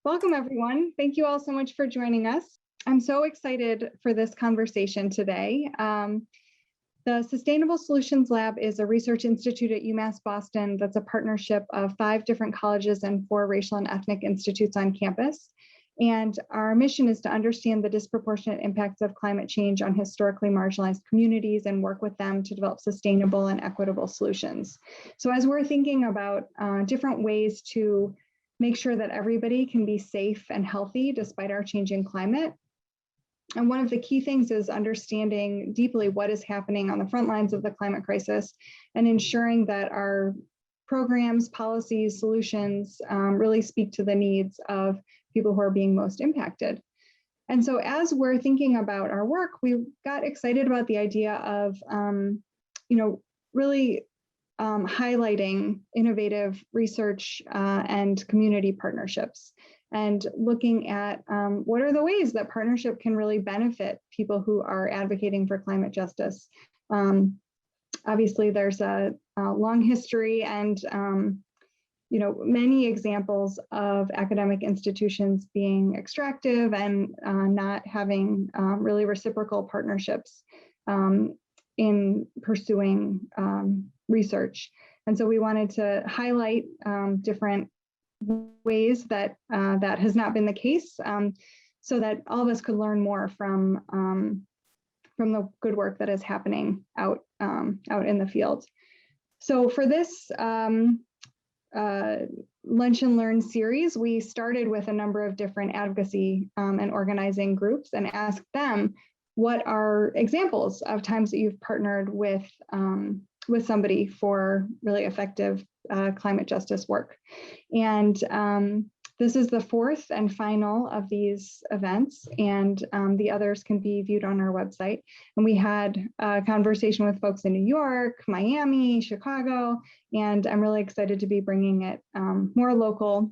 Welcome, everyone. Thank you all so much for joining us. I'm so excited for this conversation today. The Sustainable Solutions Lab is a research institute at UMass Boston that's a partnership of 5 different colleges and 4 racial and ethnic institutes on campus. And our mission is to understand the disproportionate impacts of climate change on historically marginalized communities and work with them to develop sustainable and equitable solutions. So as we're thinking about different ways to make sure that everybody can be safe and healthy despite our changing climate, and one of the key things is understanding deeply what is happening on the front lines of the climate crisis and ensuring that our programs, policies, solutions really speak to the needs of people who are being most impacted. And so as we're thinking about our work, we got excited about the idea of, really highlighting innovative research and community partnerships, and looking at what are the ways that partnership can really benefit people who are advocating for climate justice. Obviously, there's a long history and many examples of academic institutions being extractive and not having really reciprocal partnerships in pursuing research. And so we wanted to highlight different ways that that has not been the case, so that all of us could learn more from the good work that is happening out in the field. So for this Lunch and Learn series, we started with a number of different advocacy and organizing groups and asked them, what are examples of times that you've partnered with somebody for really effective climate justice work? And this is the 4th and final of these events, and the others can be viewed on our website. And we had a conversation with folks in New York, Miami, Chicago, and I'm really excited to be bringing it more local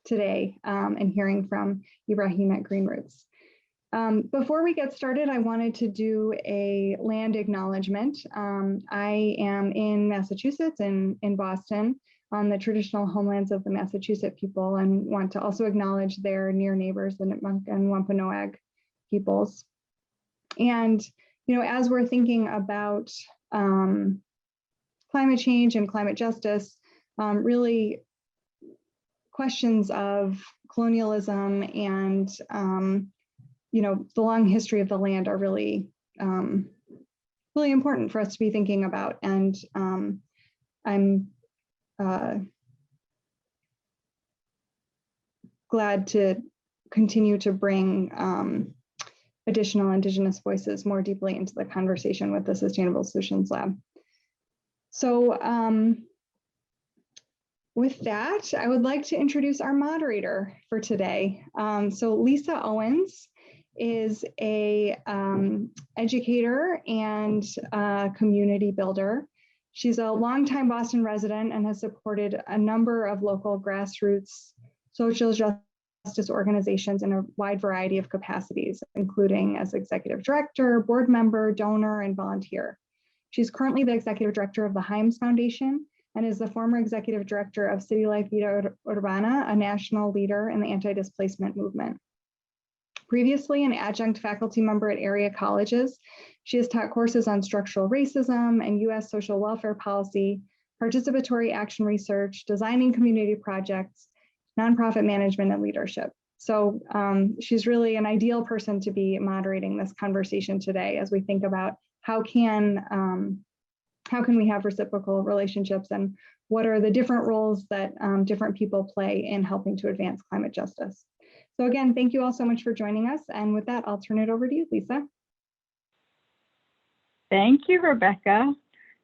today and hearing from Ibrahim at Green Roots. Before we get started, I wanted to do a land acknowledgement. I am in Massachusetts, in Boston, on the traditional homelands of the Massachusetts people, and want to also acknowledge their near neighbors, the Nipmuc and Wampanoag peoples. And, as we're thinking about climate change and climate justice, really questions of colonialism and the long history of the land are really, really important for us to be thinking about. And I'm glad to continue to bring additional Indigenous voices more deeply into the conversation with the Sustainable Solutions Lab. So with that, I would like to introduce our moderator for today. So Lisa Owens is a educator and community builder. She's a longtime Boston resident and has supported a number of local grassroots social justice organizations in a wide variety of capacities, including as executive director, board member, donor, and volunteer. She's currently the executive director of the Himes Foundation and is the former executive director of City Life Vida Urbana, a national leader in the anti-displacement movement. Previously an adjunct faculty member at area colleges, she has taught courses on structural racism and US social welfare policy, participatory action research, designing community projects, nonprofit management, and leadership. So she's really an ideal person to be moderating this conversation today as we think about how can we have reciprocal relationships and what are the different roles that different people play in helping to advance climate justice. So again, thank you all so much for joining us. And with that, I'll turn it over to you, Lisa. Thank you, Rebecca.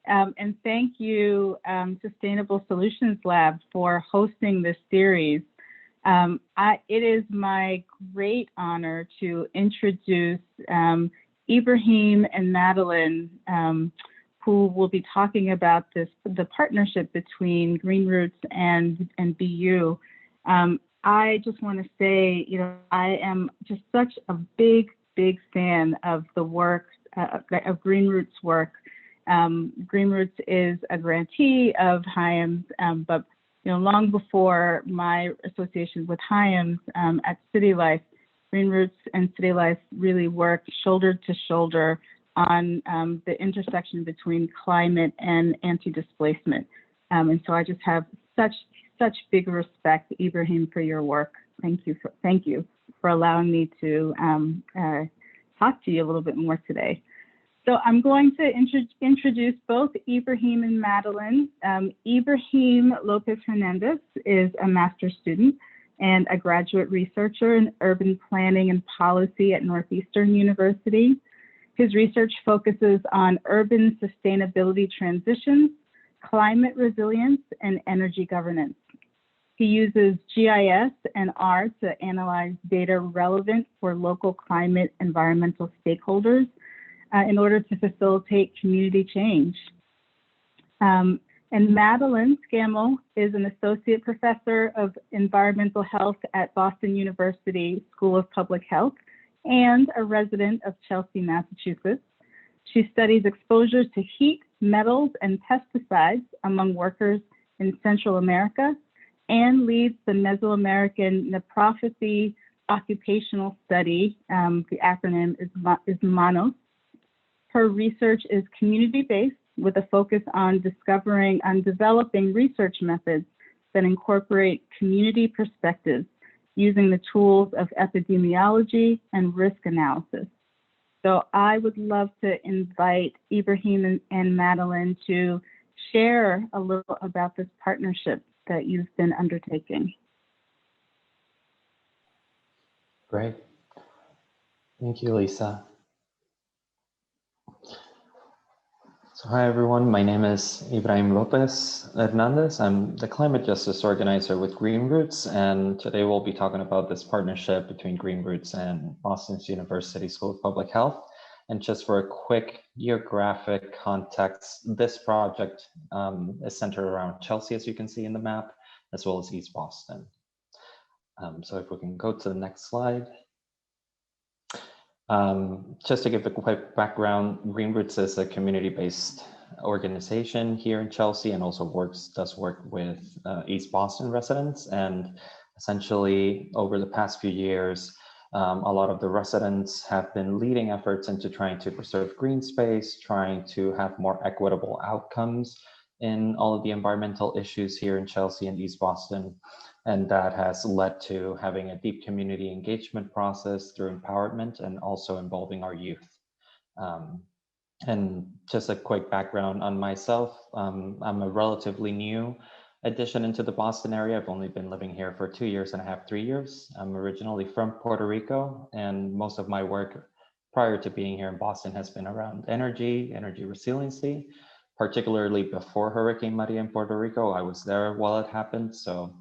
And thank you, Sustainable Solutions Lab, for hosting this series. It is my great honor to introduce Ibrahim and Madeline, who will be talking about the partnership between Green Roots and BU. I just want to say, I am just such a big fan of the work, of Green Roots' work. Green Roots is a grantee of Himes, but long before my association with Owens at City Life, Green Roots and City Life really worked shoulder to shoulder on the intersection between climate and anti-displacement. And so I just have such big respect, Ibrahim, for your work. Thank you for allowing me to talk to you a little bit more today. So I'm going to introduce both Ibrahim and Madeline. Ibrahim Lopez Hernandez is a master's student and a graduate researcher in urban planning and policy at Northeastern University. His research focuses on urban sustainability transitions, climate resilience, and energy governance. He uses GIS and R to analyze data relevant for local climate environmental stakeholders in order to facilitate community change. And Madeline Scammell is an associate professor of environmental health at Boston University School of Public Health and a resident of Chelsea, Massachusetts. She studies exposure to heat, metals, and pesticides among workers in Central America and leads the Mesoamerican Nepropathy Occupational Study. The acronym is MANOS. Her research is community-based with a focus on developing research methods that incorporate community perspectives using the tools of epidemiology and risk analysis. So I would love to invite Ibrahim and Madeline to share a little about this partnership that you've been undertaking. Great. Thank you, Lisa. So hi, everyone. My name is Ibrahim Lopez Hernandez. I'm the climate justice organizer with Green Roots, and today we'll be talking about this partnership between Green Roots and Boston's University School of Public Health. And just for a quick geographic context, this project is centered around Chelsea, as you can see in the map, as well as East Boston. So if we can go to the next slide. Just to give a quick background, Green Roots is a community-based organization here in Chelsea and also does work with East Boston residents. And essentially, over the past few years, a lot of the residents have been leading efforts into trying to preserve green space, trying to have more equitable outcomes in all of the environmental issues here in Chelsea and East Boston. And that has led to having a deep community engagement process through empowerment and also involving our youth. And just a quick background on myself, I'm a relatively new addition into the Boston area. I've only been living here for 2.5 years, 3 years. I'm originally from Puerto Rico, and most of my work prior to being here in Boston has been around energy resiliency, particularly before Hurricane Maria in Puerto Rico. I was there while it happened. So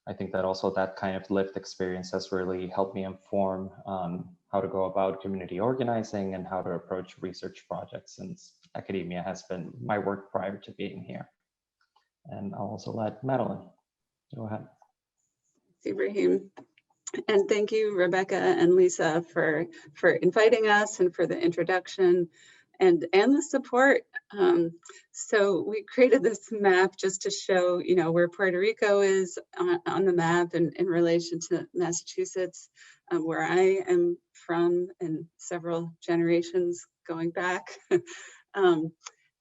I think that also that kind of lived experience has really helped me inform how to go about community organizing and how to approach research projects, since academia has been my work prior to being here. And I'll also let Madeline go ahead. Ibrahim. And thank you, Rebecca and Lisa, for inviting us and for the introduction and the support. So we created this map just to show, where Puerto Rico is on the map and in relation to Massachusetts, where I am from and several generations going back.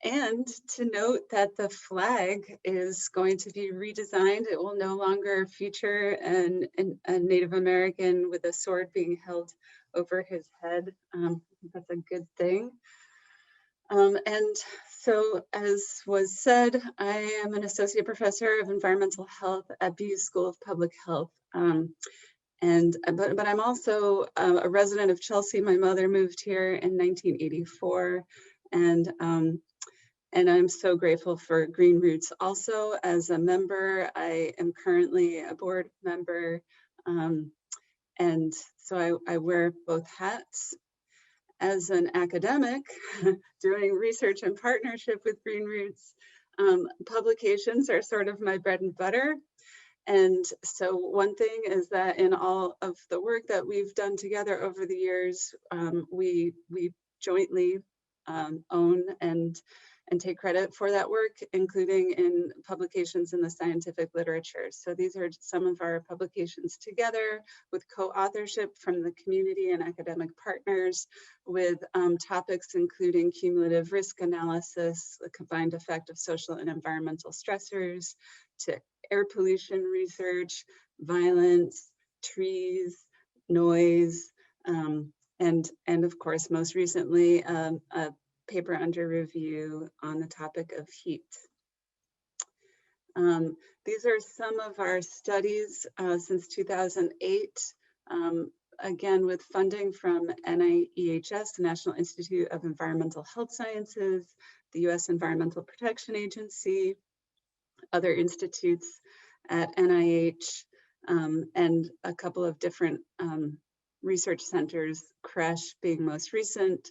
And to note that the flag is going to be redesigned. It will no longer feature a Native American with a sword being held over his head. That's a good thing. And so, as was said, I am an associate professor of environmental health at BU School of Public Health. But I'm also a resident of Chelsea. My mother moved here in 1984, and I'm so grateful for Green Roots also as a member. I am currently a board member, and so I wear both hats. As an academic doing research in partnership with Green Roots, publications are sort of my bread and butter. And so one thing is that in all of the work that we've done together over the years, we jointly own and and take credit for that work, including in publications in the scientific literature. So these are some of our publications together with co-authorship from the community and academic partners, with topics including cumulative risk analysis, the combined effect of social and environmental stressors, to air pollution research, violence, trees, noise, and of course, most recently, a paper under review on the topic of heat. These are some of our studies since 2008, again, with funding from NIEHS, the National Institute of Environmental Health Sciences, the US Environmental Protection Agency, other institutes at NIH, and a couple of different research centers, CRESH being most recent,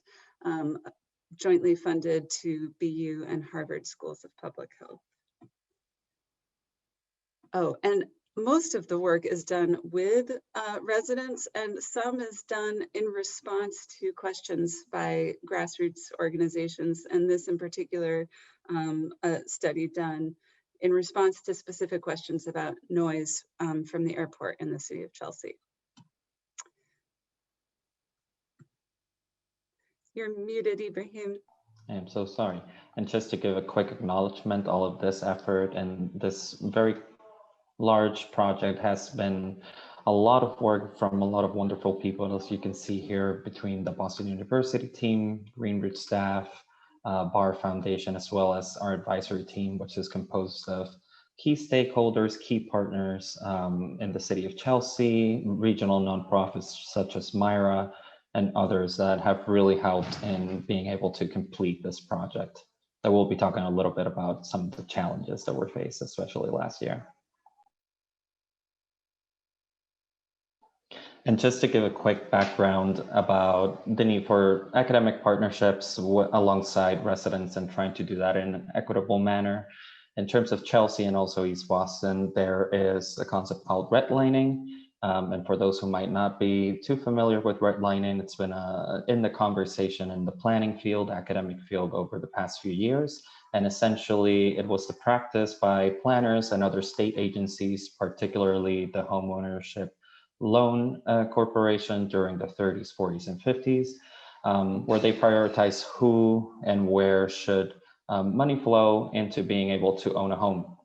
jointly funded to BU and Harvard Schools of Public Health. Oh, and most of the work is done with residents, and some is done in response to questions by grassroots organizations, and this in particular, a study done in response to specific questions about noise from the airport in the city of Chelsea. You're muted, Ibrahim. I am so sorry. And just to give a quick acknowledgement, all of this effort and this very large project has been a lot of work from a lot of wonderful people, as you can see here, between the Boston University team, Greenridge staff, Bar Foundation, as well as our advisory team, which is composed of key stakeholders, key partners in the city of Chelsea, regional nonprofits such as Myra, and others that have really helped in being able to complete this project. That we'll be talking a little bit about some of the challenges that were faced, especially last year. And just to give a quick background about the need for academic partnerships alongside residents and trying to do that in an equitable manner. In terms of Chelsea and also East Boston, there is a concept called redlining. And for those who might not be too familiar with redlining, it's been in the conversation in the planning field, academic field over the past few years. And essentially, it was the practice by planners and other state agencies, particularly the Homeownership Loan Corporation during the 30s, 40s, and 50s, where they prioritize who and where should money flow into being able to own a home.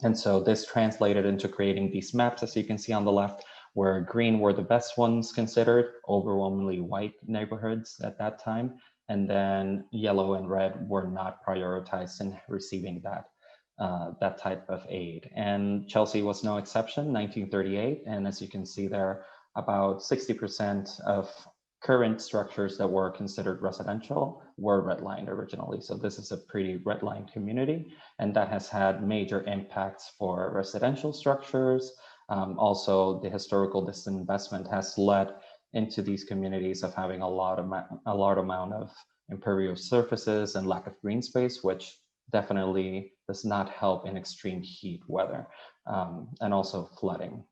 And so this translated into creating these maps, as you can see on the left, where green were the best ones considered, overwhelmingly white neighborhoods at that time, and then yellow and red were not prioritized in receiving that type of aid. And Chelsea was no exception, 1938. And as you can see there, about 60% of current structures that were considered residential were redlined originally. So this is a pretty redlined community, and that has had major impacts for residential structures. Also, the historical disinvestment has led into these communities of having a large amount of impervious surfaces and lack of green space, which definitely does not help in extreme heat weather, and also flooding.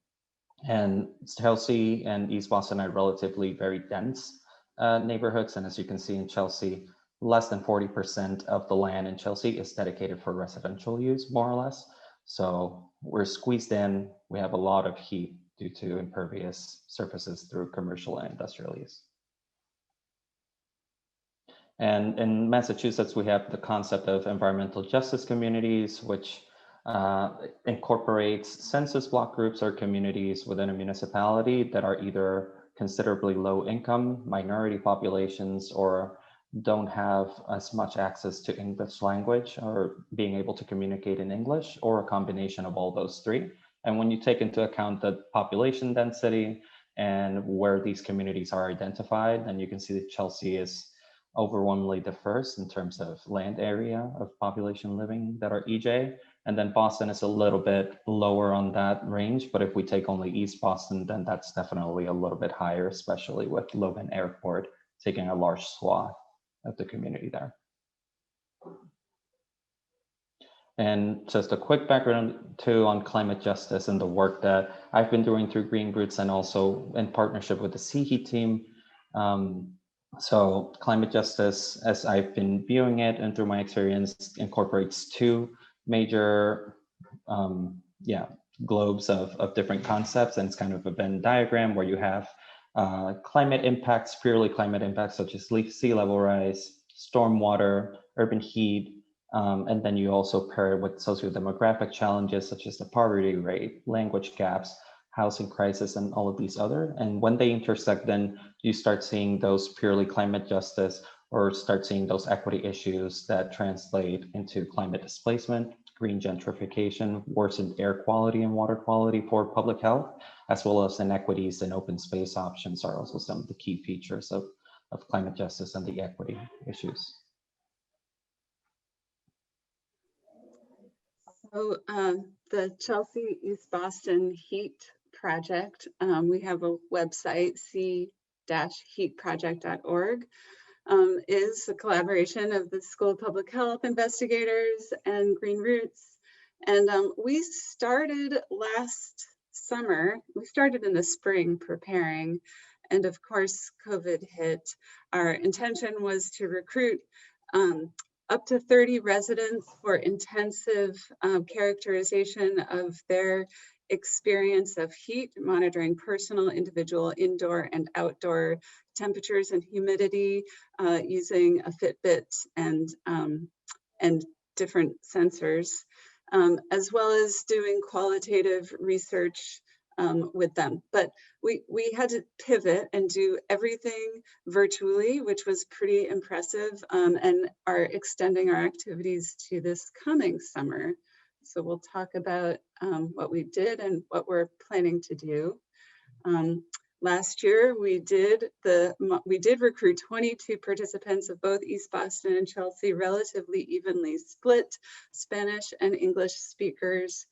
And Chelsea and East Boston are relatively very dense neighborhoods. And as you can see in Chelsea, less than 40% of the land in Chelsea is dedicated for residential use, more or less. So we're squeezed in. We have a lot of heat due to impervious surfaces through commercial and industrial use. And in Massachusetts, we have the concept of environmental justice communities, which incorporates census block groups or communities within a municipality that are either considerably low income, minority populations, or don't have as much access to English language or being able to communicate in English, or a combination of all those three. And when you take into account the population density and where these communities are identified, then you can see that Chelsea is overwhelmingly the first in terms of land area of population living that are EJ. And then Boston is a little bit lower on that range, but if we take only East Boston, then that's definitely a little bit higher, especially with Logan Airport taking a large swath of the community there. And just a quick background too on climate justice and the work that I've been doing through Green Roots and also in partnership with the CHE team. So climate justice, as I've been viewing it and through my experience, incorporates two major globes of different concepts. And it's kind of a Venn diagram where you have climate impacts, purely climate impacts, such as sea level rise, stormwater, urban heat, and then you also pair it with socio-demographic challenges such as the poverty rate, language gaps, housing crisis, and all of these other. And when they intersect, then you start seeing those purely climate justice or start seeing those equity issues that translate into climate displacement, green gentrification, worsened air quality and water quality for public health, as well as inequities and open space options are also some of the key features of climate justice and the equity issues. So the Chelsea East Boston Heat Project, we have a website, c-heatproject.org, is a collaboration of the School of Public Health investigators and Green Roots. And we started last summer, we started in the spring preparing, and of course, COVID hit. Our intention was to recruit up to 30 residents for intensive characterization of their experience of heat, monitoring personal, individual, indoor and outdoor temperatures and humidity using a Fitbit and different sensors, as well as doing qualitative research with them. But we had to pivot and do everything virtually, which was pretty impressive, and are extending our activities to this coming summer. So we'll talk about what we did and what we're planning to do. Last year, we did recruit 22 participants of both East Boston and Chelsea, relatively evenly split Spanish and English speakers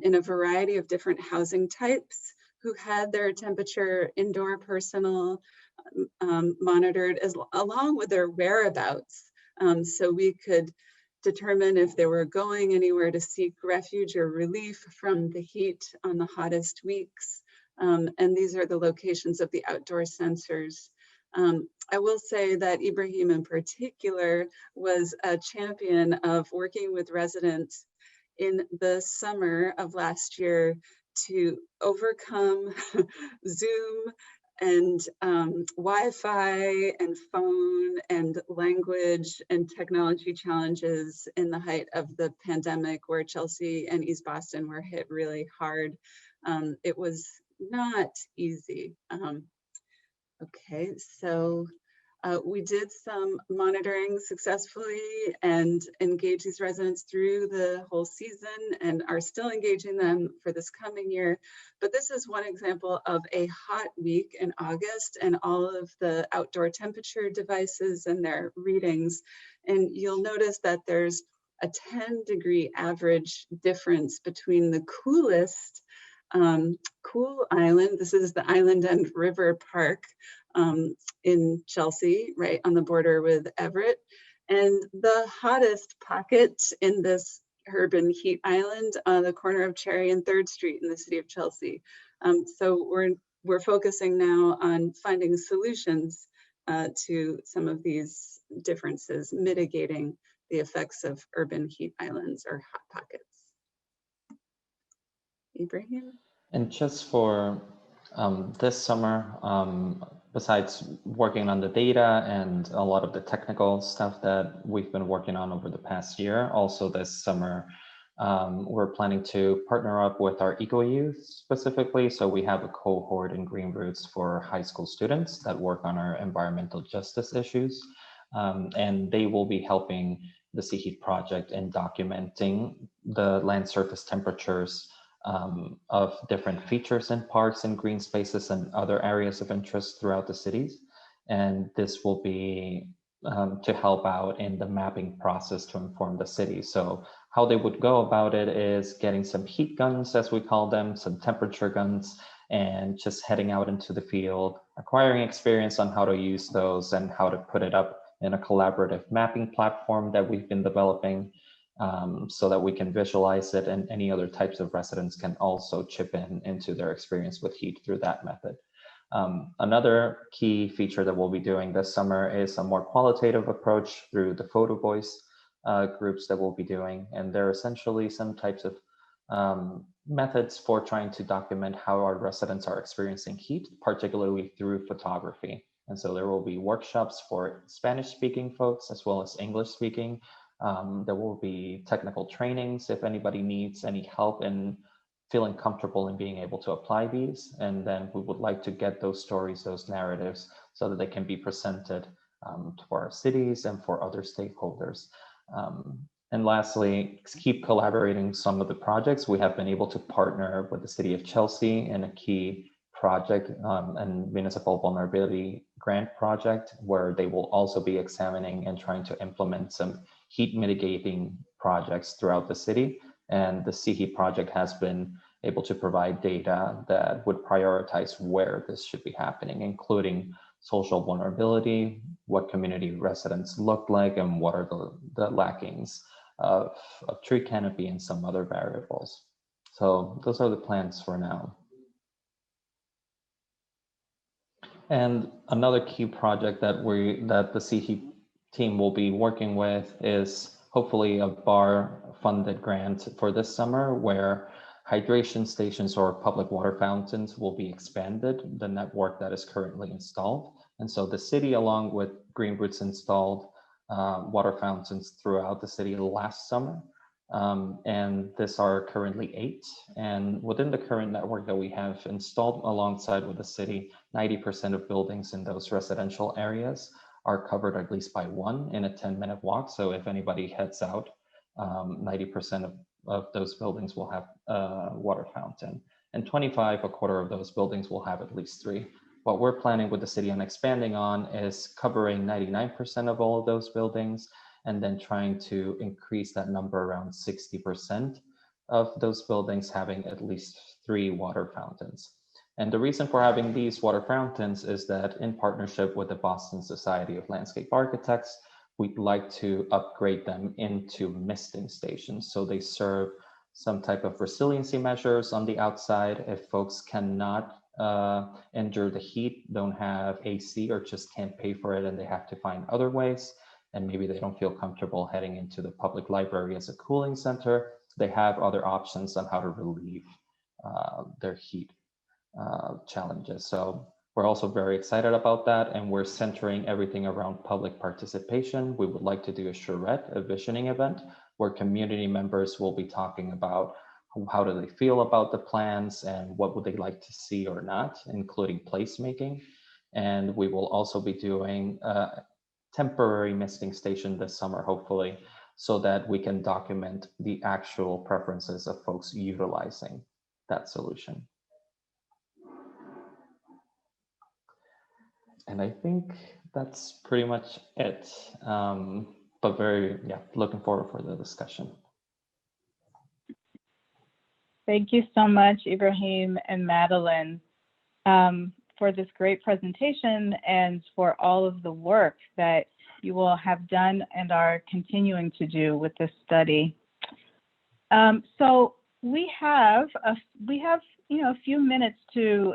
in a variety of different housing types who had their temperature indoor personal monitored along with their whereabouts. So we could determine if they were going anywhere to seek refuge or relief from the heat on the hottest weeks. And these are the locations of the outdoor sensors. I will say that Ibrahim in particular was a champion of working with residents in the summer of last year to overcome Zoom and Wi-Fi and phone and language and technology challenges in the height of the pandemic, where Chelsea and East Boston were hit really hard. It was not easy. Okay, so we did some monitoring successfully and engaged these residents through the whole season and are still engaging them for this coming year. But this is one example of a hot week in August and all of the outdoor temperature devices and their readings. And you'll notice that there's a 10-degree average difference between the coolest cool island. This is the Island and River Park in Chelsea, right on the border with Everett, and the hottest pocket in this urban heat island on the corner of Cherry and 3rd Street in the city of Chelsea. So we're focusing now on finding solutions to some of these differences, mitigating the effects of urban heat islands or hot pockets. Ibrahim? And just for this summer, besides working on the data and a lot of the technical stuff that we've been working on over the past year, also this summer, we're planning to partner up with our Eco Youth specifically. So we have a cohort in Green Roots for high school students that work on our environmental justice issues. And they will be helping the Sea Heat Project in documenting the land surface temperatures of different features in parks and green spaces and other areas of interest throughout the cities. And this will be to help out in the mapping process to inform the city. So how they would go about it is getting some heat guns, as we call them, some temperature guns, and just heading out into the field, acquiring experience on how to use those and how to put it up in a collaborative mapping platform that we've been developing, so that we can visualize it, and any other types of residents can also chip in into their experience with heat through that method. Another key feature that we'll be doing this summer is a more qualitative approach through the photo voice groups that we'll be doing. And they're essentially some types of methods for trying to document how our residents are experiencing heat, particularly through photography. And so there will be workshops for Spanish-speaking folks as well as English-speaking. There will be technical trainings if anybody needs any help in feeling comfortable in being able to apply these. And then we would like to get those stories, those narratives, so that they can be presented to our cities and for other stakeholders. And lastly, keep collaborating some of the projects. We have been able to partner with the City of Chelsea in a key project and municipal vulnerability grant project, where they will also be examining and trying to implement some heat mitigating projects throughout the city. And the CHEAT project has been able to provide data that would prioritize where this should be happening, including social vulnerability, what community residents look like, and what are the lackings of tree canopy and some other variables. So those are the plans for now. And another key project that the CHEAT team will be working with is hopefully a BAR funded grant for this summer, where hydration stations or public water fountains will be expanded, the network that is currently installed. And so the city, along with Green Roots, installed water fountains throughout the city last summer. And these are currently 8. And within the current network that we have installed alongside with the city, 90% of buildings in those residential areas are covered at least by one in a 10-minute walk. So if anybody heads out, 90% of those buildings will have a water fountain, and 25, a quarter of those buildings will have at least 3. What we're planning with the city on expanding on is covering 99% of all of those buildings, and then trying to increase that number around 60% of those buildings having at least 3 water fountains. And the reason for having these water fountains is that in partnership with the Boston Society of Landscape Architects, we'd like to upgrade them into misting stations. So they serve some type of resiliency measures on the outside. If folks cannot endure the heat, don't have AC, or just can't pay for it and they have to find other ways, and maybe they don't feel comfortable heading into the public library as a cooling center, they have other options on how to relieve their heat challenges. So we're also very excited about that, and we're centering everything around public participation. We would like to do a charrette, a visioning event, where community members will be talking about how do they feel about the plans and what would they like to see or not, including placemaking. And we will also be doing a temporary misting station this summer, hopefully, so that we can document the actual preferences of folks utilizing that solution. And I think that's pretty much it. But looking forward for the discussion. Thank you so much, Ibrahim and Madeline, for this great presentation and for all of the work that you will have done and are continuing to do with this study. So we have a few minutes to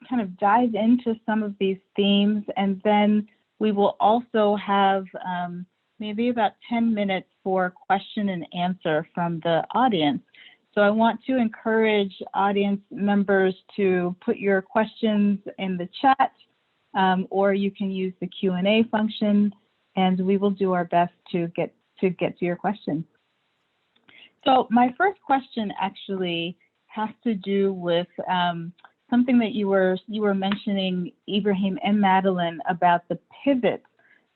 kind of dive into some of these themes, and then we will also have maybe about 10 minutes for question and answer from the audience. So I want to encourage audience members to put your questions in the chat, or you can use the Q&A function, and we will do our best to get to your questions. So my first question actually has to do with something that you were mentioning, Ibrahim and Madeline, about the pivot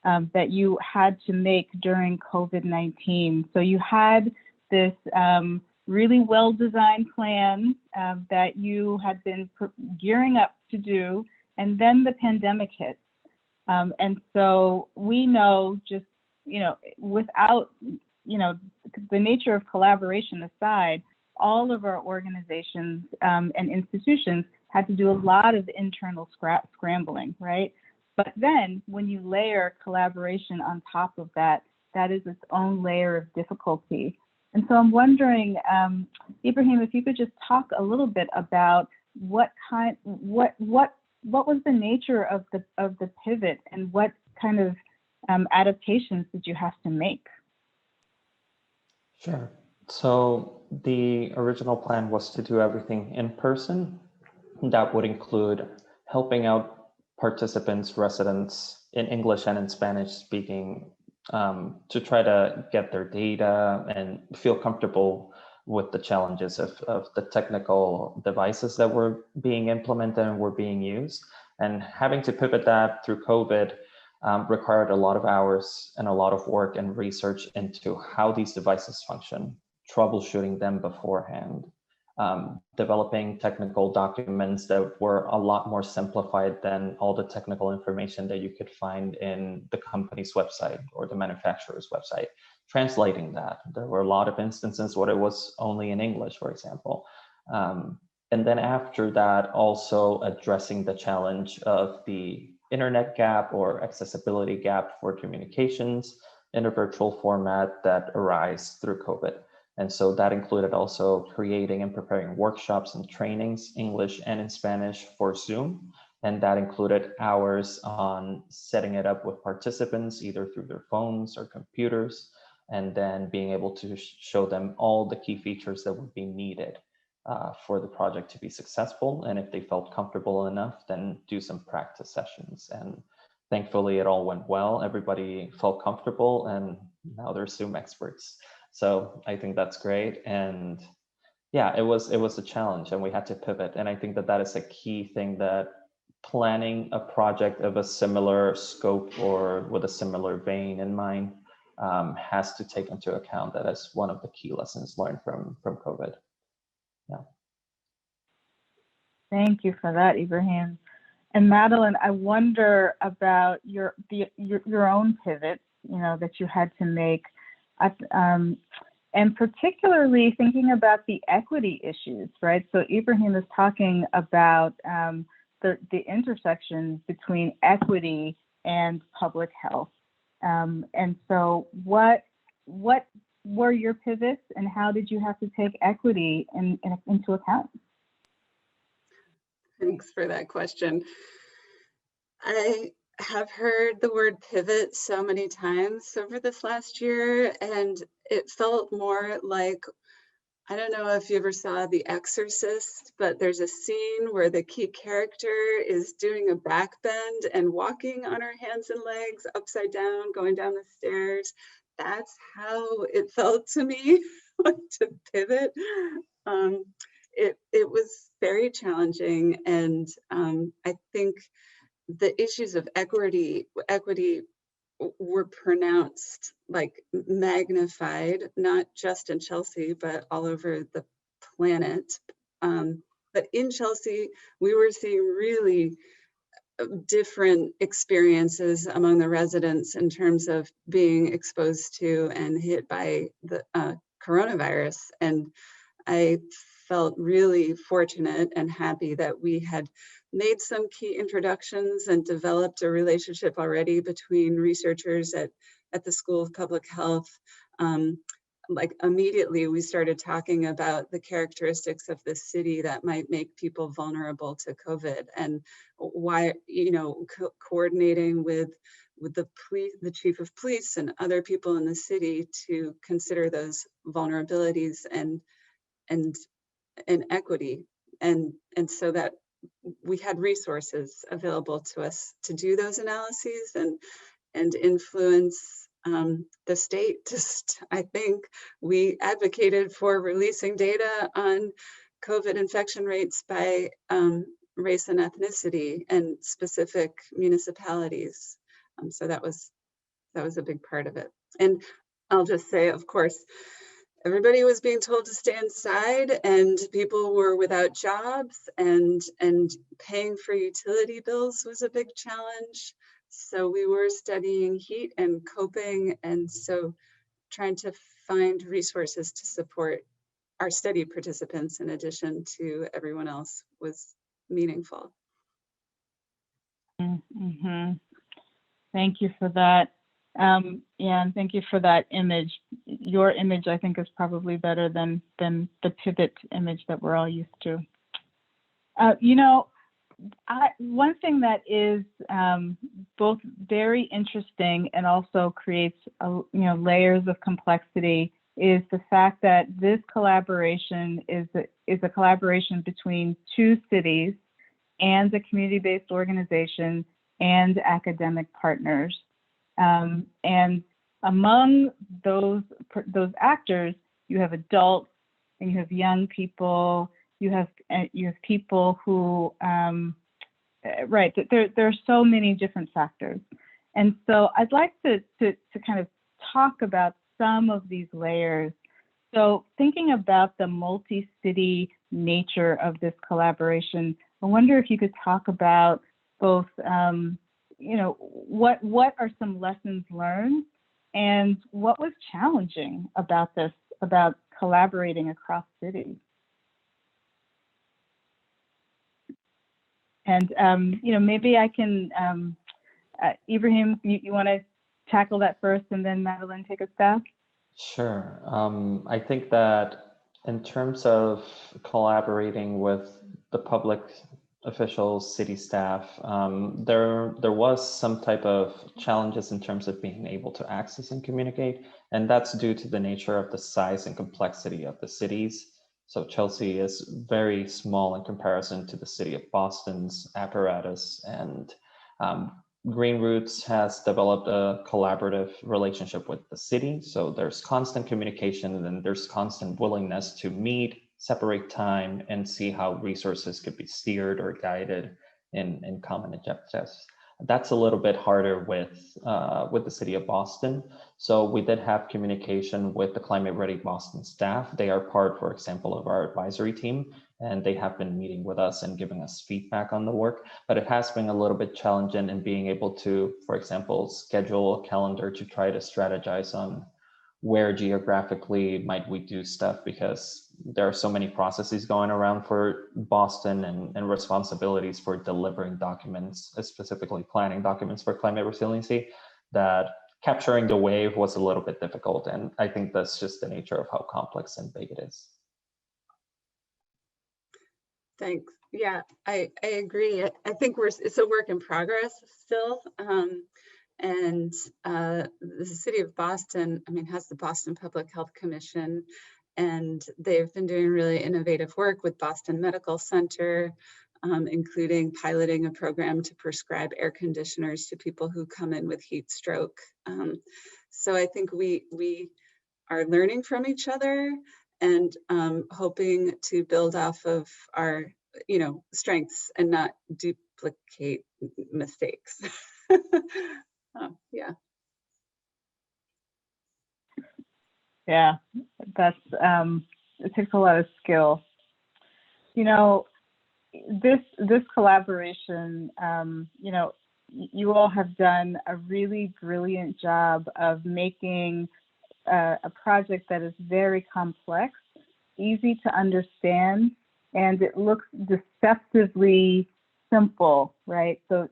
that you had to make during COVID-19. So you had this really well-designed plan that you had been gearing up to do, and then the pandemic hit. And so we know, just, without, the nature of collaboration aside, all of our organizations and institutions had to do a lot of internal scrambling, right? But then when you layer collaboration on top of that, that is its own layer of difficulty. And so I'm wondering, Ibrahim, if you could just talk a little bit about what the nature of the pivot, and what kind of adaptations did you have to make? Sure. So the original plan was to do everything in person. That would include helping out participants, residents in English and in Spanish speaking, to try to get their data and feel comfortable with the challenges of the technical devices that were being implemented and were being used. And having to pivot that through COVID required a lot of hours and a lot of work and research into how these devices function, troubleshooting them beforehand, developing technical documents that were a lot more simplified than all the technical information that you could find in the company's website or the manufacturer's website. Translating that, there were a lot of instances where it was only in English, for example. And then after that, also addressing the challenge of the internet gap or accessibility gap for communications in a virtual format that arise through COVID. And so that included also creating and preparing workshops and trainings, English and in Spanish, for Zoom. And that included hours on setting it up with participants, either through their phones or computers, and then being able to show them all the key features that would be needed for the project to be successful. And if they felt comfortable enough, then do some practice sessions. And thankfully, it all went well. Everybody felt comfortable, and now they're Zoom experts. So I think that's great. And yeah, it was a challenge, and we had to pivot. And I think that is a key thing, that planning a project of a similar scope or with a similar vein in mind has to take into account that as one of the key lessons learned from COVID. Yeah. Thank you for that, Ibrahim. And Madeline, I wonder about your own pivots, that you had to make, and particularly thinking about the equity issues, right? So Ibrahim is talking about the intersection between equity and public health. And so what were your pivots, and how did you have to take equity into account? Thanks for that question. I have heard the word pivot so many times over this last year, and it felt more like, I don't know if you ever saw The Exorcist, but there's a scene where the key character is doing a back bend and walking on her hands and legs upside down, going down the stairs. That's how it felt to me, to pivot. It was very challenging, and I think the issues of equity were pronounced, like magnified, not just in Chelsea, but all over the planet. But in Chelsea, we were seeing really different experiences among the residents in terms of being exposed to and hit by the coronavirus. And I felt really fortunate and happy that we had made some key introductions and developed a relationship already between researchers at the School of Public Health. Like immediately we started talking about the characteristics of the city that might make people vulnerable to COVID, and why, coordinating with the police, the chief of police and other people in the city to consider those vulnerabilities and equity. And so that we had resources available to us to do those analyses and influence the state. I think we advocated for releasing data on COVID infection rates by race and ethnicity and specific municipalities. So that was a big part of it. And I'll just say, of course, everybody was being told to stay inside, and people were without jobs, and paying for utility bills was a big challenge. So we were studying heat and coping, and so trying to find resources to support our study participants in addition to everyone else was meaningful. Mm-hmm. Thank you for that. And thank you for that image. Your image, I think, is probably better than the pivot image that we're all used to. one thing that is both very interesting and also creates layers of complexity is the fact that this collaboration is a collaboration between two cities and a community-based organization and academic partners. And among those actors, you have adults and you have young people. You have people who, right? There are so many different factors, and so I'd like to kind of talk about some of these layers. So thinking about the multi-city nature of this collaboration, I wonder if you could talk about both, what are some lessons learned, and what was challenging about this, about collaborating across cities. And, maybe I can, Ibrahim, you want to tackle that first and then Madeline take a stab? Sure. I think that in terms of collaborating with the public officials, city staff, there was some type of challenges in terms of being able to access and communicate, and that's due to the nature of the size and complexity of the cities. So Chelsea is very small in comparison to the city of Boston's apparatus, and Green Roots has developed a collaborative relationship with the city. So there's constant communication, and then there's constant willingness to meet, separate time, and see how resources could be steered or guided in common objectives. That's a little bit harder with the city of Boston. So we did have communication with the Climate Ready Boston staff. They are part, for example, of our advisory team, and they have been meeting with us and giving us feedback on the work. But it has been a little bit challenging in being able to, for example, schedule a calendar to try to strategize on where geographically might we do stuff, because there are so many processes going around for Boston and responsibilities for delivering documents, specifically planning documents for climate resiliency, that capturing the wave was a little bit difficult. And I think that's just the nature of how complex and big it is. Thanks. Yeah, I agree. I think it's a work in progress still. And the city of Boston, has the Boston Public Health Commission, and they've been doing really innovative work with Boston Medical Center, including piloting a program to prescribe air conditioners to people who come in with heat stroke. So I think we are learning from each other and hoping to build off of our, strengths and not duplicate mistakes. Yeah. Yeah, that's it takes a lot of skill. This collaboration, you all have done a really brilliant job of making a project that is very complex, easy to understand, and it looks deceptively simple, right? So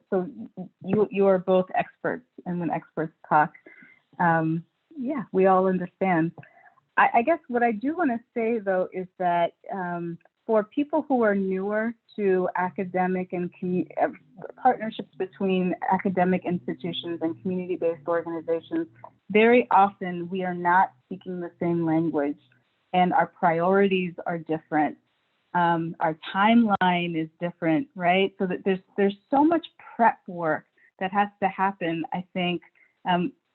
you are both experts, and when experts talk, yeah, we all understand. I guess what I do want to say though is that for people who are newer to academic and partnerships between academic institutions and community-based organizations, very often we are not speaking the same language, and our priorities are different. Our timeline is different, right? So that there's so much prep work that has to happen, I think,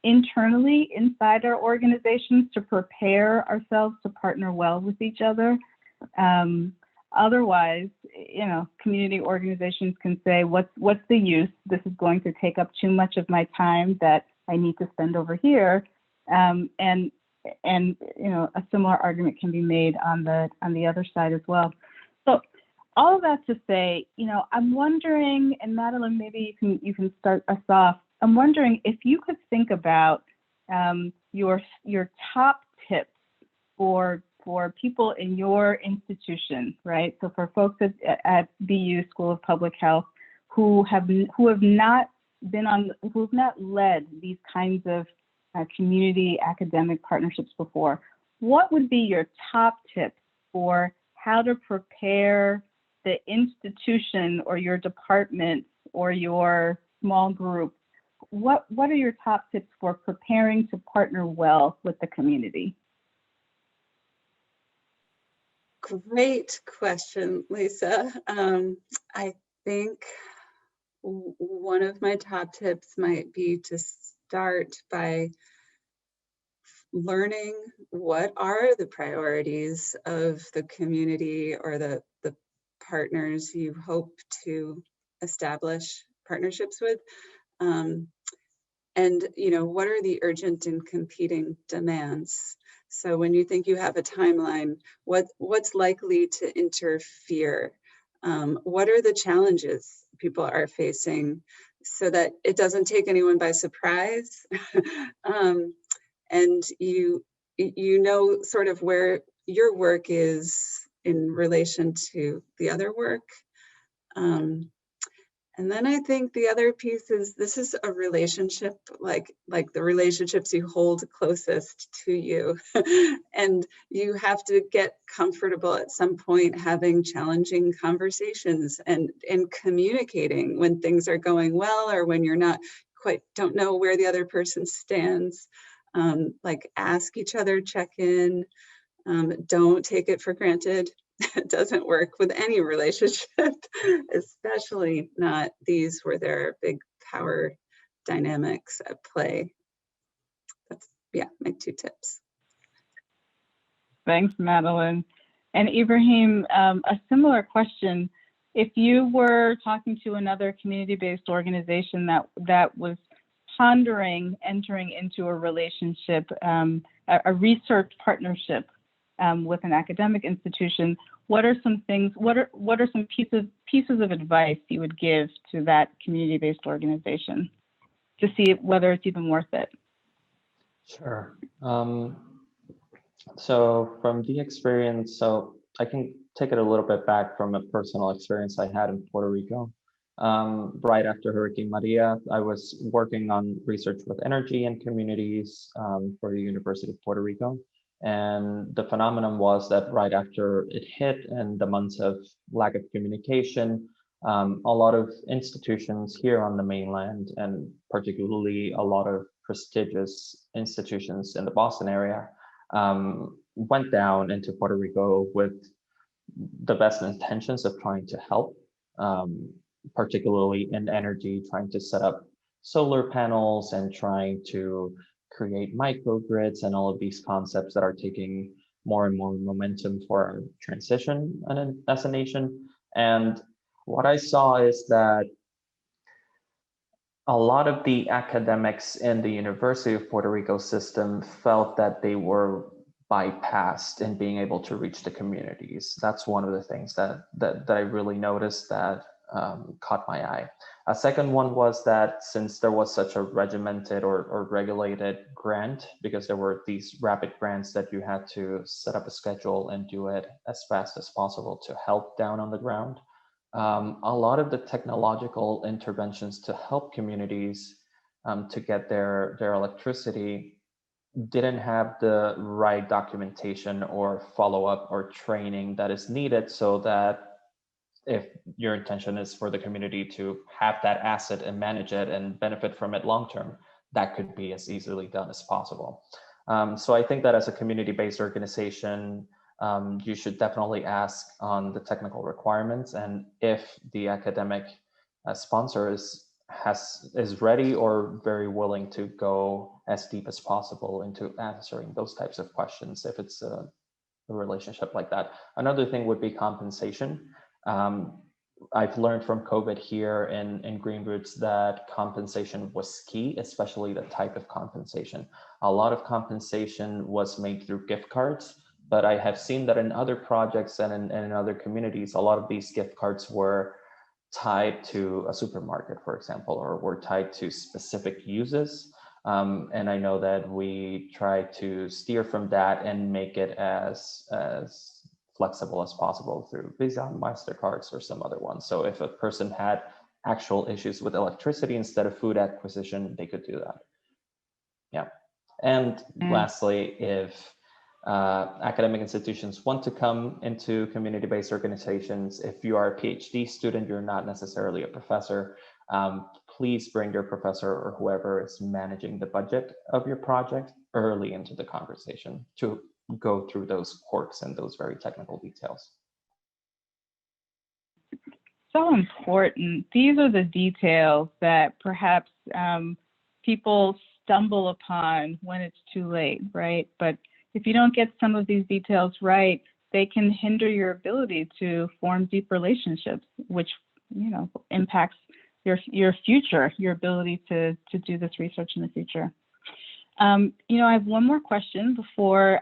internally inside our organizations to prepare ourselves to partner well with each other. Otherwise, community organizations can say, what's the use? This is going to take up too much of my time that I need to spend over here. And a similar argument can be made on the other side as well. So all of that to say, I'm wondering, and Madeline, maybe you can start us off. I'm wondering if you could think about your top tips for people in your institution, right? So for folks at BU School of Public Health who have not led these kinds of community academic partnerships before, what would be your top tips for how to prepare the institution or your department or your small group, what are your top tips for preparing to partner well with the community? Great question, Lisa. I think one of my top tips might be to start by learning what are the priorities of the community or the partners you hope to establish partnerships with. And what are the urgent and competing demands? So when you think you have a timeline, what's likely to interfere? What are the challenges people are facing so that it doesn't take anyone by surprise? And you know sort of where your work is in relation to the other work. And then I think the other piece is this is a relationship like the relationships you hold closest to you. And you have to get comfortable at some point having challenging conversations and communicating when things are going well or when you're not quite, don't know where the other person stands. Like ask each other, check in, don't take it for granted. It doesn't work with any relationship, especially not these where there are big power dynamics at play. That's, yeah, my 2 tips. Thanks, Madeline. And Ibrahim, a similar question. If you were talking to another community-based organization that was pondering entering into a relationship, a research partnership with an academic institution, what are some things, what are some pieces of advice you would give to that community-based organization to see whether it's even worth it? Sure. So from the experience, so I can take it a little bit back from a personal experience I had in Puerto Rico. Right after Hurricane Maria, I was working on research with energy and communities for the University of Puerto Rico. And the phenomenon was that right after it hit and the months of lack of communication, a lot of institutions here on the mainland, and particularly a lot of prestigious institutions in the Boston area, went down into Puerto Rico with the best intentions of trying to help, particularly in energy, trying to set up solar panels and trying to create microgrids and all of these concepts that are taking more and more momentum for our transition as a nation. And what I saw is that a lot of the academics in the University of Puerto Rico system felt that they were bypassed in being able to reach the communities. That's one of the things that I really noticed that caught my eye. A second one was that since there was such a regimented or regulated grant, because there were these rapid grants that you had to set up a schedule and do it as fast as possible to help down on the ground, a lot of the technological interventions to help communities to get their electricity didn't have the right documentation or follow-up or training that is needed, so that if your intention is for the community to have that asset and manage it and benefit from it long-term, that could be as easily done as possible. So I think that as a community-based organization, you should definitely ask on the technical requirements, and if the academic sponsor is ready or very willing to go as deep as possible into answering those types of questions, if it's a relationship like that. Another thing would be compensation. I've learned from COVID here in Green Roots that compensation was key, especially the type of compensation. A lot of compensation was made through gift cards, but I have seen that in other projects and in other communities, a lot of these gift cards were tied to a supermarket, for example, or were tied to specific uses. And I know that we try to steer from that and make it as flexible as possible through Visa, MasterCards, or some other one. So if a person had actual issues with electricity instead of food acquisition, they could do that. Yeah. And lastly, if academic institutions want to come into community-based organizations. If you are a PhD student, you're not necessarily a professor, please bring your professor or whoever is managing the budget of your project early into the conversation to go through those quirks and those very technical details. So important. These are the details that perhaps people stumble upon when it's too late, right? But if you don't get some of these details right, they can hinder your ability to form deep relationships, which, you know, impacts your future, your ability to do this research in the future. You know, I have one more question before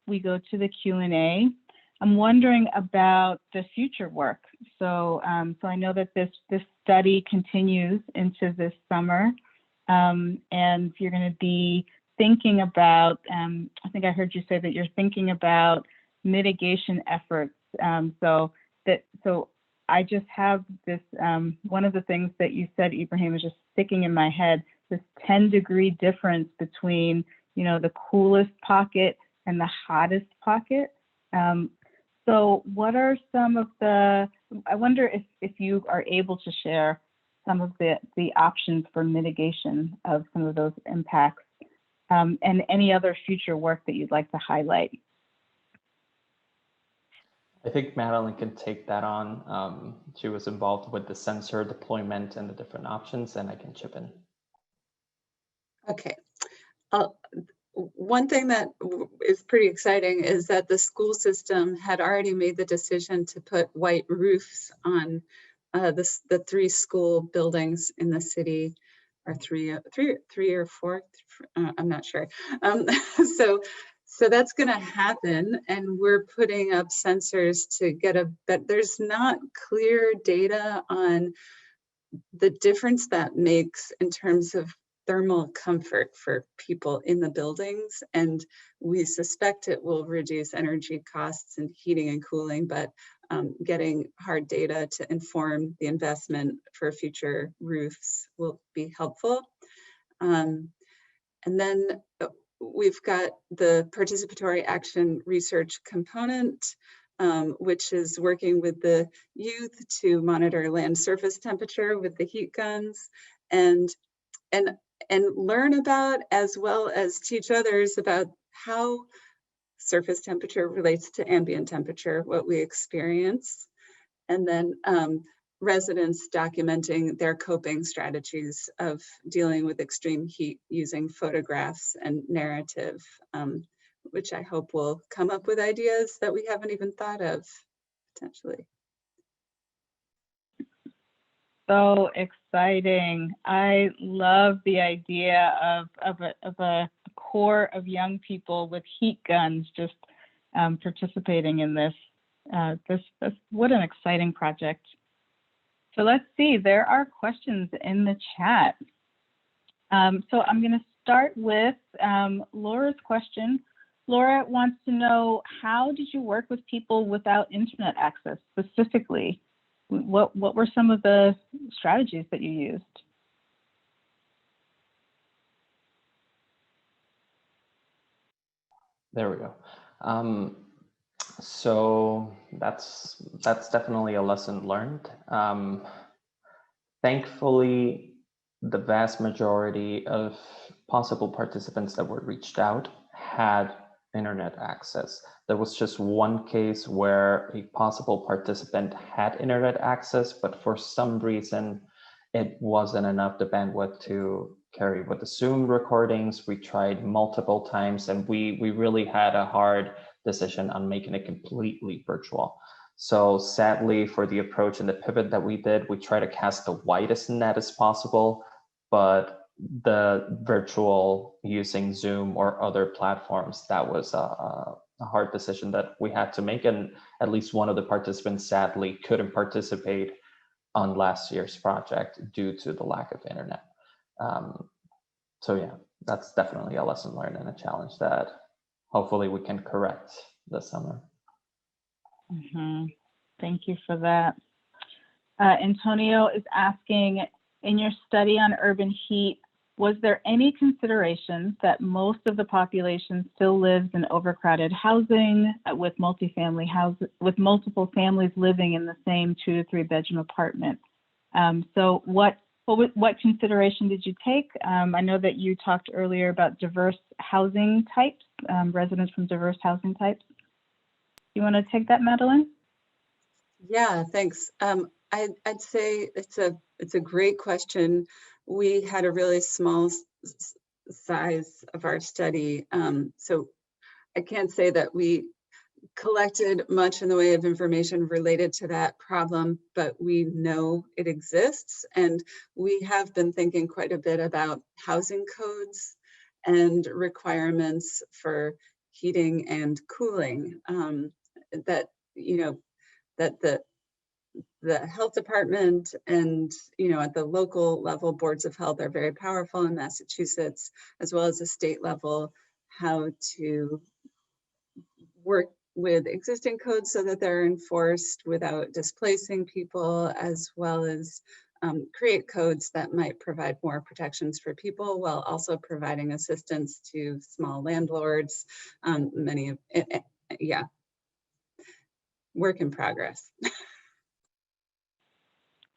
we go to the Q&A. I'm wondering about the future work. So I know that this study continues into this summer, and you're going to be thinking about, I think I heard you say that you're thinking about mitigation efforts. So I just have this, one of the things that you said, Ibrahim, is just sticking in my head, this 10-degree difference between, you know, the coolest pocket and the hottest pocket. So what are some of the, I wonder if you are able to share some of the options for mitigation of some of those impacts, and any other future work that you'd like to highlight. I think Madeline can take that on. She was involved with the sensor deployment and the different options, and I can chip in. Okay. One thing that is pretty exciting is that the school system had already made the decision to put white roofs on the 3 school buildings in the city, or three or four, I'm not sure. So that's going to happen, and we're putting up sensors to get but there's not clear data on the difference that makes in terms of thermal comfort for people in the buildings, and we suspect it will reduce energy costs and heating and cooling, but getting hard data to inform the investment for future roofs will be helpful. And then we've got the participatory action research component, which is working with the youth to monitor land surface temperature with the heat guns, and learn about, as well as teach others about, how surface temperature relates to ambient temperature, what we experience, and then residents documenting their coping strategies of dealing with extreme heat using photographs and narrative, which I hope will come up with ideas that we haven't even thought of, potentially. So exciting. I love the idea of a core of young people with heat guns just participating in this. What an exciting project. So let's see, there are questions in the chat. So I'm going to start with Laura's question. Laura wants to know, how did you work with people without internet access specifically? What were some of the strategies that you used? There we go. So that's definitely a lesson learned. Thankfully, the vast majority of possible participants that were reached out had internet access. There was just one case where a possible participant had internet access, but for some reason, it wasn't enough the bandwidth to carry with the Zoom recordings. We tried multiple times, and we really had a hard decision on making it completely virtual. So sadly, for the approach and the pivot that we did, we try to cast the widest net as possible, but the virtual using Zoom or other platforms, that was a hard decision that we had to make. And at least one of the participants sadly couldn't participate on last year's project due to the lack of internet. So yeah, that's definitely a lesson learned and a challenge that hopefully we can correct this summer. Mm-hmm. Thank you for that. Antonio is asking, in your study on urban heat, was there any consideration that most of the population still lives in overcrowded housing with multifamily houses, with multiple families living in the same 2 to 3 bedroom apartment? So what consideration did you take? I know that you talked earlier about diverse housing types, residents from diverse housing types. You want to take that, Madeline? Yeah, thanks. I'd say it's a great question. We had a really small size of our study, so I can't say that we collected much in the way of information related to that problem, but we know it exists, and we have been thinking quite a bit about housing codes and requirements for heating and cooling. That that the health department and at the local level, boards of health are very powerful in Massachusetts, as well as the state level, how to work with existing codes so that they're enforced without displacing people, as well as create codes that might provide more protections for people while also providing assistance to small landlords. Yeah, work in progress.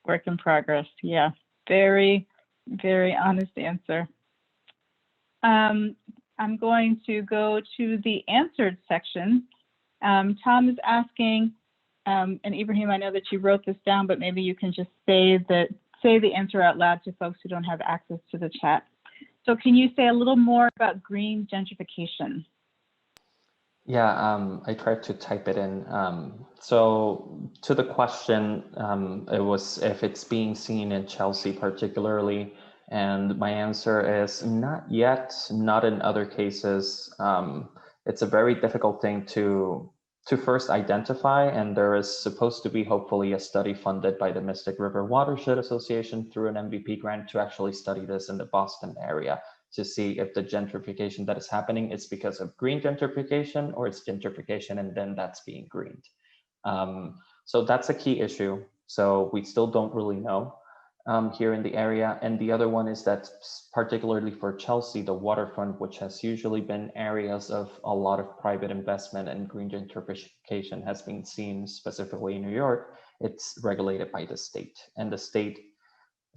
Work in progress. Yeah, very, very honest answer. I'm going to go to the answered section. Tom is asking, and Ibrahim, I know that you wrote this down, but maybe you can just say the answer out loud to folks who don't have access to the chat. So can you say a little more about green gentrification? Yeah, I tried to type it in. So to the question, it was if it's being seen in Chelsea particularly, and my answer is not yet, not in other cases. It's a very difficult thing to first identify, and there is supposed to be hopefully a study funded by the Mystic River Watershed Association through an MVP grant to actually study this in the Boston area, to see if the gentrification that is happening is because of green gentrification or it's gentrification and then that's being greened. So that's a key issue. So we still don't really know here in the area. And the other one is that particularly for Chelsea, the waterfront, which has usually been areas of a lot of private investment and green gentrification has been seen specifically in New York, it's regulated by the state. And the state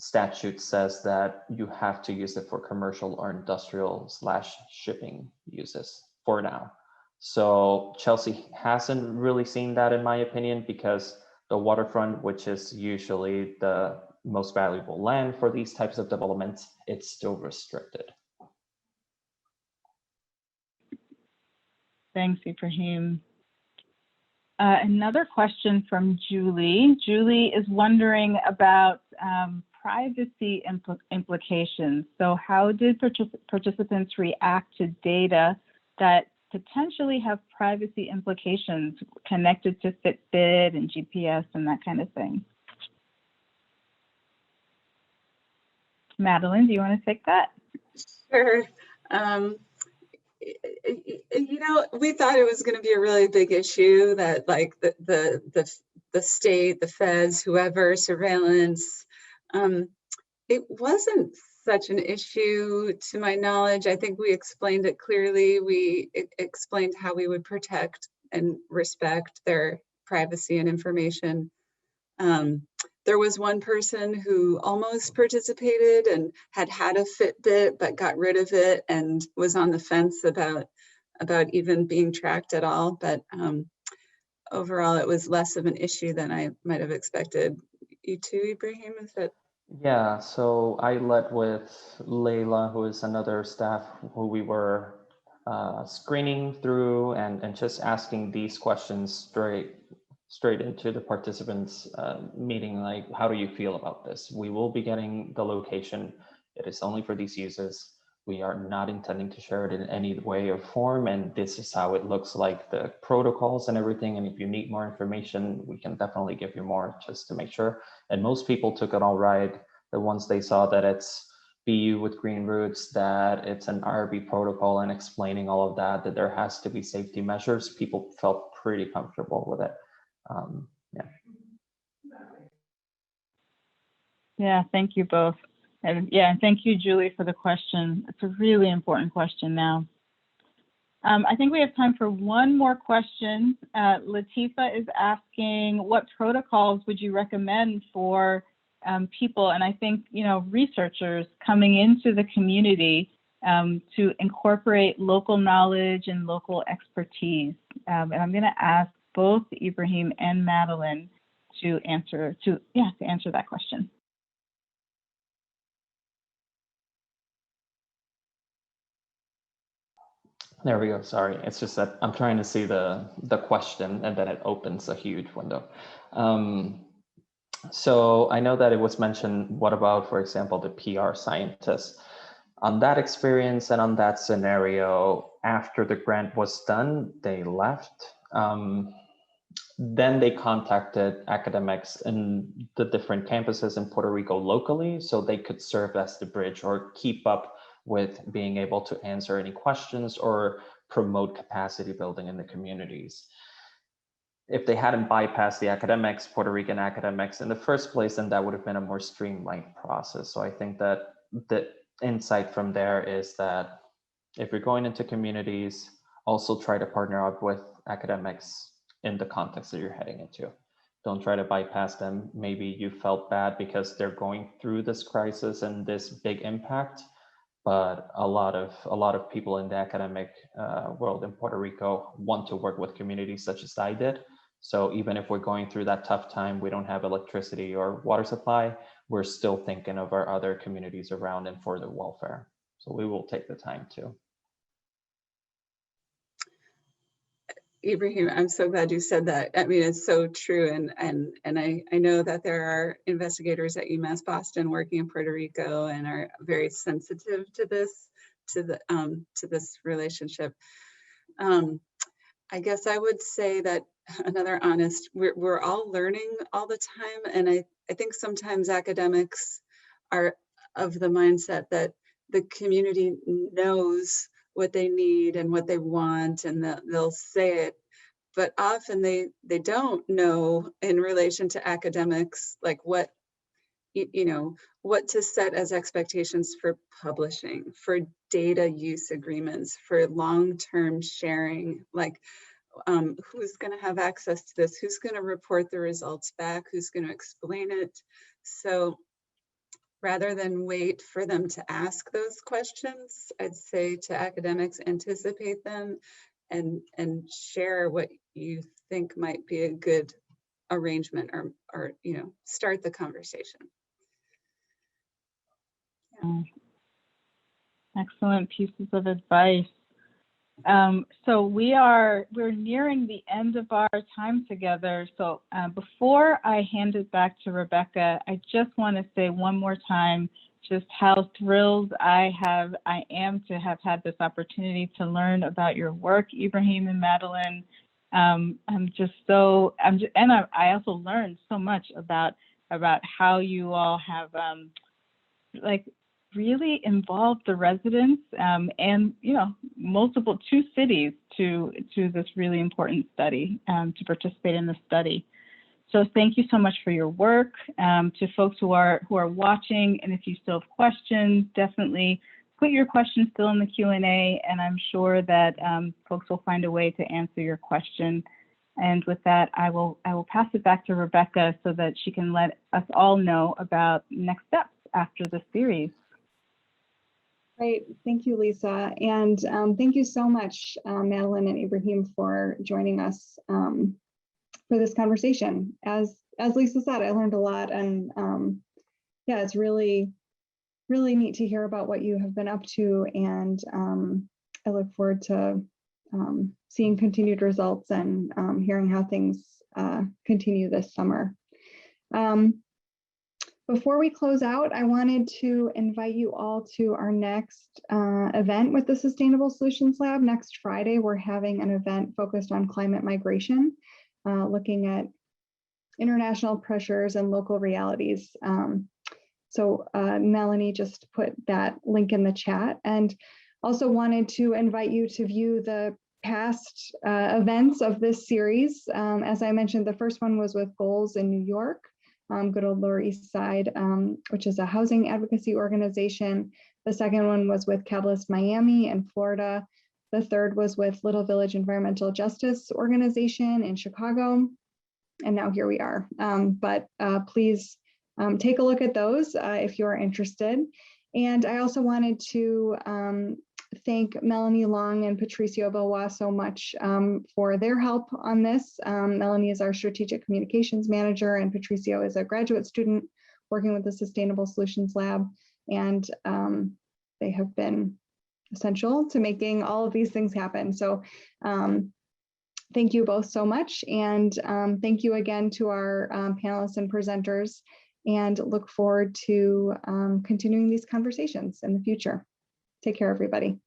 statute says that you have to use it for commercial or industrial / shipping uses for now. So Chelsea hasn't really seen that, in my opinion, because the waterfront, which is usually the most valuable land for these types of developments, it's still restricted. Thanks, Ibrahim. Another question from Julie. Julie is wondering about privacy implications. So how did participants react to data that potentially have privacy implications connected to Fitbit and GPS and that kind of thing? Madeline, do you want to take that? Sure. We thought it was going to be a really big issue, that like the state, the feds, whoever, surveillance. It wasn't such an issue to my knowledge. I think we explained it clearly. We explained how we would protect and respect their privacy and information. There was one person who almost participated and had a Fitbit, but got rid of it and was on the fence about even being tracked at all. But overall, it was less of an issue than I might have expected. You too, Ibrahim? Is that? Yeah, so I led with Layla, who is another staff who we were screening through and just asking these questions straight into the participants meeting, like, how do you feel about this? We will be getting the location. It is only for these users. We are not intending to share it in any way or form, and this is how it looks like, the protocols and everything. And if you need more information, we can definitely give you more, just to make sure. And most people took it all right. The ones they saw that it's BU with green routes, that it's an RB protocol, and explaining all of that, that there has to be safety measures, people felt pretty comfortable with it. Yeah. Yeah, thank you both. And yeah, thank you, Julie, for the question. It's a really important question now. I think we have time for one more question. Latifa is asking, what protocols would you recommend for people, and I think, you know, researchers coming into the community to incorporate local knowledge and local expertise? And I'm going to ask both Ibrahim and Madeline to answer that question. There we go. Sorry, it's just that I'm trying to see the question and then it opens a huge window. So I know that it was mentioned, what about, for example, the PR scientists? On that experience and on that scenario, after the grant was done, they left. Then they contacted academics in the different campuses in Puerto Rico locally, so they could serve as the bridge or keep up with being able to answer any questions or promote capacity building in the communities. If they hadn't bypassed the academics, Puerto Rican academics in the first place, then that would have been a more streamlined process. So I think that the insight from there is that if you're going into communities, also try to partner up with academics in the context that you're heading into. Don't try to bypass them. Maybe you felt bad because they're going through this crisis and this big impact, but a lot of people in the academic world in Puerto Rico want to work with communities such as I did. So even if we're going through that tough time, we don't have electricity or water supply, we're still thinking of our other communities around and for their welfare. So we will take the time to. Ibrahim, I'm so glad you said that. I mean, it's so true. And I know that there are investigators at UMass Boston working in Puerto Rico and are very sensitive to this, to this relationship. I guess I would say that another honest, we're all learning all the time. And I think sometimes academics are of the mindset that the community knows what they need and what they want, and they'll say it, but often they don't know in relation to academics, like what, you know, what to set as expectations for publishing, for data use agreements, for long-term sharing, like who's going to have access to this, who's going to report the results back, who's going to explain it. So rather than wait for them to ask those questions, I'd say to academics, anticipate them and share what you think might be a good arrangement, or you know, start the conversation. Yeah. Excellent pieces of advice. So we're nearing the end of our time together. So before I hand it back to Rebecca, I just want to say one more time just how thrilled I am to have had this opportunity to learn about your work, Ibrahim and Madeline. I also learned so much about how you all have really involved the residents and, you know, two cities to this really important study, to participate in the study. So thank you so much for your work. To folks who are watching, and if you still have questions, definitely put your questions still in the Q&A, and I'm sure that folks will find a way to answer your question. And with that, I will pass it back to Rebecca so that she can let us all know about next steps after the series. Great, thank you, Lisa. And thank you so much, Madeline and Ibrahim, for joining us for this conversation. As Lisa said, I learned a lot, and yeah, it's really neat to hear about what you have been up to, and I look forward to seeing continued results and hearing how things continue this summer. Before we close out, I wanted to invite you all to our next event with the Sustainable Solutions Lab. Next Friday, we're having an event focused on climate migration, looking at international pressures and local realities. So Melanie just put that link in the chat, and also wanted to invite you to view the past events of this series. As I mentioned, the first one was with Goals in New York. good old Lower East Side, which is a housing advocacy organization. The second one was with Catalyst Miami in Florida. The third was with Little Village Environmental Justice Organization in Chicago. And now here we are. But please take a look at those if you're interested. And I also wanted to thank Melanie Long and Patricio Bilwa so much for their help on this. Melanie is our strategic communications manager, and Patricio is a graduate student working with the Sustainable Solutions Lab. And they have been essential to making all of these things happen. So thank you both so much. And thank you again to our panelists and presenters, and look forward to continuing these conversations in the future. Take care, everybody.